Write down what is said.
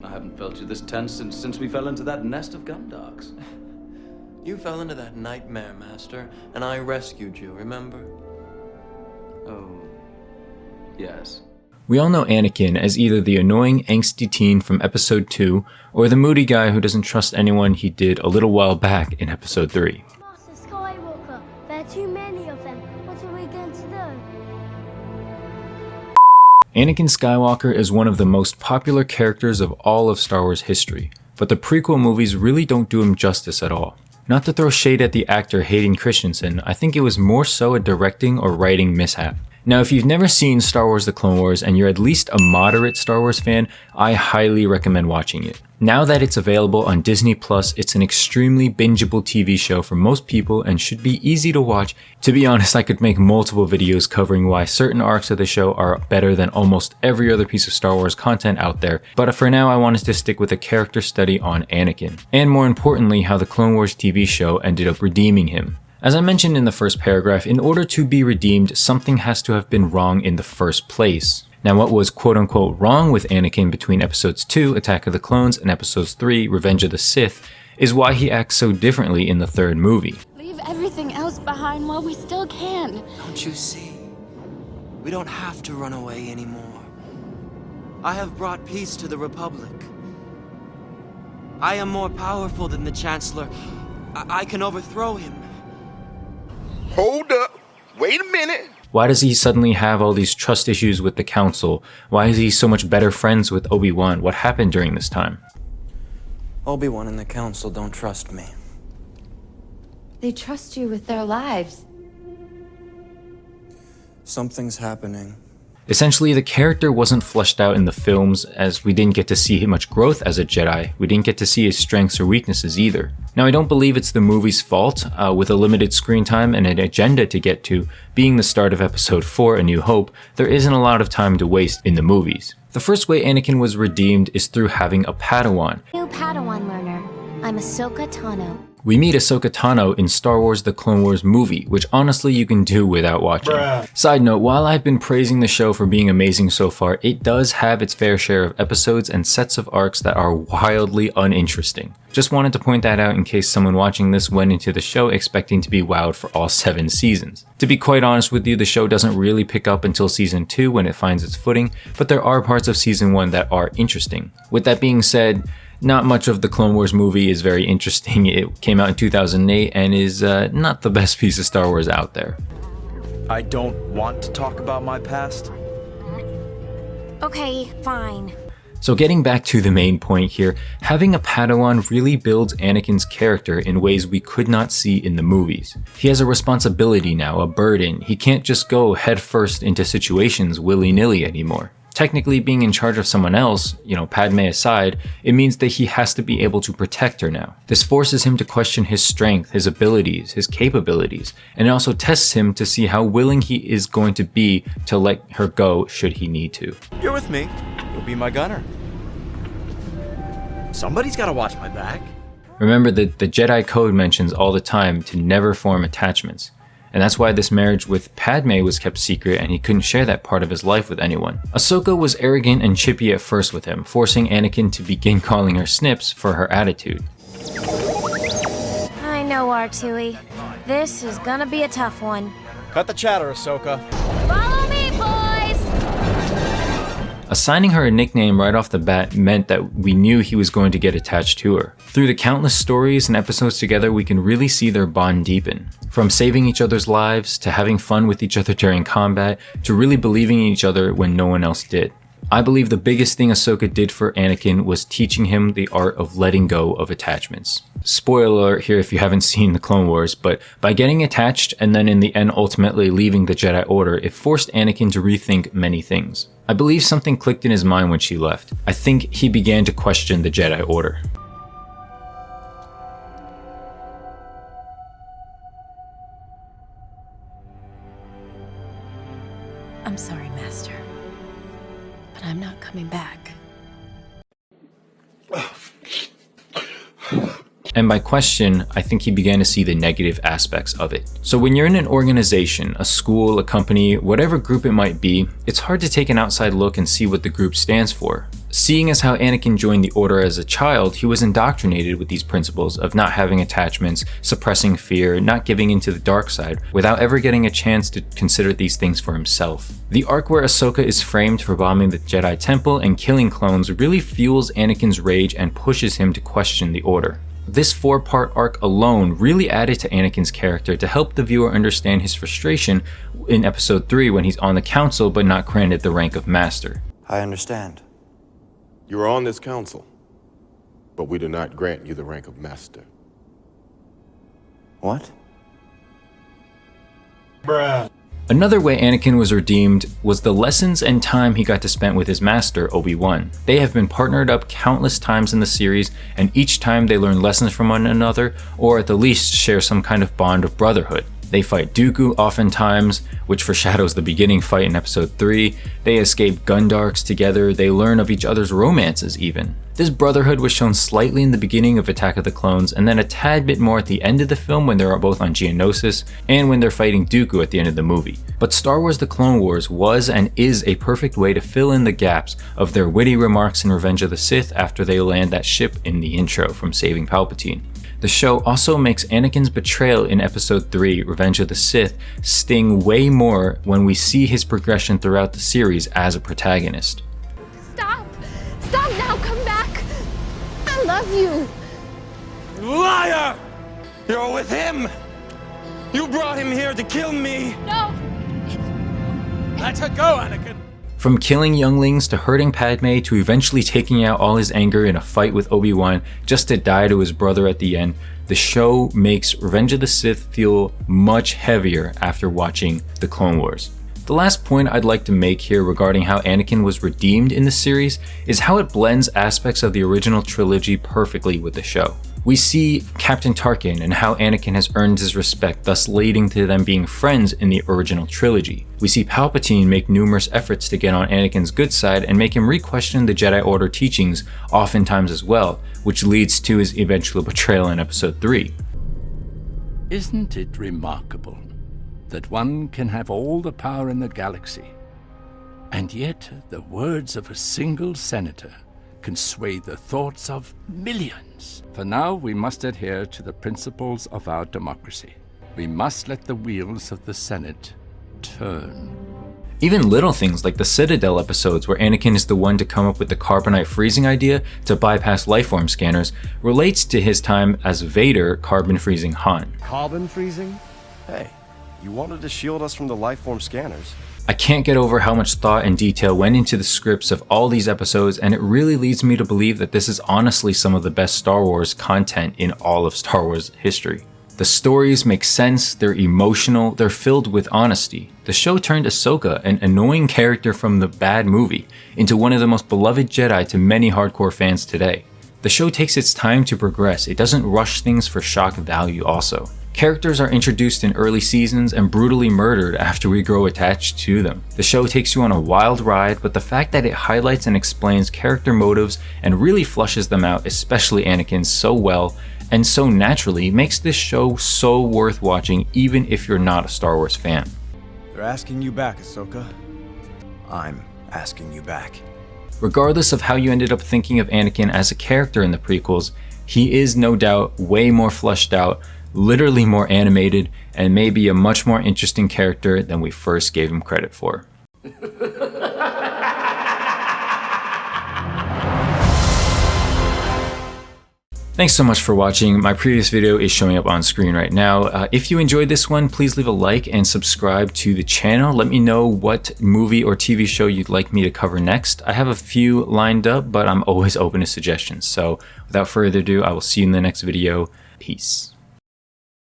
I haven't felt you this tense since we fell into that nest of gumdogs. You fell into that nightmare, Master, and I rescued you, remember? Oh, yes. We all know Anakin as either the annoying, angsty teen from Episode 2, or the moody guy who doesn't trust anyone he did a little while back in Episode 3. Master Skywalker, there are too many of them. What are we going to do? Anakin Skywalker is one of the most popular characters of all of Star Wars history, but the prequel movies really don't do him justice at all. Not to throw shade at the actor Hayden Christensen, I think it was more so a directing or writing mishap. Now, if you've never seen Star Wars The Clone Wars and you're at least a moderate Star Wars fan, I highly recommend watching it. Now that it's available on Disney+, it's an extremely bingeable TV show for most people and should be easy to watch. To be honest, I could make multiple videos covering why certain arcs of the show are better than almost every other piece of Star Wars content out there, but for now I wanted to stick with a character study on Anakin, and more importantly, how the Clone Wars TV show ended up redeeming him. As I mentioned in the first paragraph, in order to be redeemed, something has to have been wrong in the first place. Now, what was quote-unquote wrong with Anakin between Episodes 2, Attack of the Clones, and Episodes 3, Revenge of the Sith, is why he acts so differently in the third movie. Leave everything else behind while we still can. Don't you see? We don't have to run away anymore. I have brought peace to the Republic. I am more powerful than the Chancellor. I can overthrow him. Hold up. Wait a minute. Why does he suddenly have all these trust issues with the Council? Why is he so much better friends with Obi-Wan? What happened during this time? Obi-Wan and the Council don't trust me. They trust you with their lives. Something's happening. Essentially, the character wasn't fleshed out in the films, as we didn't get to see much growth as a Jedi. We didn't get to see his strengths or weaknesses either. Now, I don't believe it's the movie's fault, with a limited screen time and an agenda to get to, being the start of Episode 4, A New Hope, there isn't a lot of time to waste in the movies. The first way Anakin was redeemed is through having a Padawan. New Padawan learner. I'm Ahsoka Tano. We meet Ahsoka Tano in Star Wars The Clone Wars movie, which honestly you can do without watching. Side note, while I've been praising the show for being amazing so far, it does have its fair share of episodes and sets of arcs that are wildly uninteresting. Just wanted to point that out in case someone watching this went into the show expecting to be wowed for all 7 seasons. To be quite honest with you, the show doesn't really pick up until season 2 when it finds its footing, but there are parts of season 1 that are interesting. With that being said, not much of the Clone Wars movie is very interesting. It came out in 2008 and is not the best piece of Star Wars out there. I don't want to talk about my past. Okay, fine. So getting back to the main point here, having a Padawan really builds Anakin's character in ways we could not see in the movies. He has a responsibility now, a burden. He can't just go headfirst into situations willy-nilly anymore. Technically, being in charge of someone else, Padme aside, it means that he has to be able to protect her now. This forces him to question his strength, his abilities, his capabilities, and it also tests him to see how willing he is going to be to let her go should he need to. You're with me. You'll be my gunner. Somebody's gotta watch my back. Remember that the Jedi Code mentions all the time to never form attachments. And that's why this marriage with Padme was kept secret and he couldn't share that part of his life with anyone. Ahsoka was arrogant and chippy at first with him, forcing Anakin to begin calling her Snips for her attitude. I know, R2-y. This is gonna be a tough one. Cut the chatter, Ahsoka. Follow me, boys! Assigning her a nickname right off the bat meant that we knew he was going to get attached to her. Through the countless stories and episodes together, we can really see their bond deepen. From saving each other's lives, to having fun with each other during combat, to really believing in each other when no one else did. I believe the biggest thing Ahsoka did for Anakin was teaching him the art of letting go of attachments. Spoiler alert here if you haven't seen the Clone Wars, but by getting attached and then in the end ultimately leaving the Jedi Order, it forced Anakin to rethink many things. I believe something clicked in his mind when she left. I think he began to question the Jedi Order. I'm sorry, Master. But I'm not coming back. And by question, I think he began to see the negative aspects of it. So when you're in an organization, a school, a company, whatever group it might be, it's hard to take an outside look and see what the group stands for. Seeing as how Anakin joined the Order as a child, he was indoctrinated with these principles of not having attachments, suppressing fear, not giving into the dark side, without ever getting a chance to consider these things for himself. The arc where Ahsoka is framed for bombing the Jedi Temple and killing clones really fuels Anakin's rage and pushes him to question the Order. This 4-part arc alone really added to Anakin's character to help the viewer understand his frustration in Episode 3 when he's on the Council but not granted the rank of Master. I understand. You are on this council, but we do not grant you the rank of Master. What? Bruh. Another way Anakin was redeemed was the lessons and time he got to spend with his master, Obi-Wan. They have been partnered up countless times in the series, and each time they learn lessons from one another, or at the least share some kind of bond of brotherhood. They fight Dooku oftentimes, which foreshadows the beginning fight in Episode 3. They escape Gundarks together. They learn of each other's romances even. This brotherhood was shown slightly in the beginning of Attack of the Clones, and then a tad bit more at the end of the film when they're both on Geonosis, and when they're fighting Dooku at the end of the movie. But Star Wars The Clone Wars was and is a perfect way to fill in the gaps of their witty remarks in Revenge of the Sith after they land that ship in the intro from Saving Palpatine. The show also makes Anakin's betrayal in Episode 3, Revenge of the Sith, sting way more when we see his progression throughout the series as a protagonist. Stop! Stop now! Come back! I love you! Liar! You're with him! You brought him here to kill me! No! Let her go, Anakin! From killing younglings to hurting Padme to eventually taking out all his anger in a fight with Obi-Wan just to die to his brother at the end, the show makes Revenge of the Sith feel much heavier after watching The Clone Wars. The last point I'd like to make here regarding how Anakin was redeemed in the series is how it blends aspects of the original trilogy perfectly with the show. We see Captain Tarkin and how Anakin has earned his respect, thus leading to them being friends in the original trilogy. We see Palpatine make numerous efforts to get on Anakin's good side and make him re-question the Jedi Order teachings oftentimes as well, which leads to his eventual betrayal in Episode 3. Isn't it remarkable that one can have all the power in the galaxy, and yet the words of a single senator can sway the thoughts of millions? For now, we must adhere to the principles of our democracy. We must let the wheels of the Senate turn. Even little things like the Citadel episodes where Anakin is the one to come up with the carbonite freezing idea to bypass lifeform scanners relates to his time as Vader carbon freezing Han. Carbon freezing? Hey, you wanted to shield us from the lifeform scanners. I can't get over how much thought and detail went into the scripts of all these episodes, and it really leads me to believe that this is honestly some of the best Star Wars content in all of Star Wars history. The stories make sense, they're emotional, they're filled with honesty. The show turned Ahsoka, an annoying character from the bad movie, into one of the most beloved Jedi to many hardcore fans today. The show takes its time to progress, it doesn't rush things for shock value also. Characters are introduced in early seasons and brutally murdered after we grow attached to them. The show takes you on a wild ride, but the fact that it highlights and explains character motives and really flushes them out, especially Anakin, so well and so naturally, makes this show so worth watching even if you're not a Star Wars fan. They're asking you back, Ahsoka. I'm asking you back. Regardless of how you ended up thinking of Anakin as a character in the prequels, he is no doubt way more fleshed out, literally more animated, and maybe a much more interesting character than we first gave him credit for. Thanks so much for watching. My previous video is showing up on screen right now. If you enjoyed this one, please leave a like and subscribe to the channel. Let me know what movie or TV show you'd like me to cover next. I have a few lined up, but I'm always open to suggestions. So without further ado, I will see you in the next video. Peace.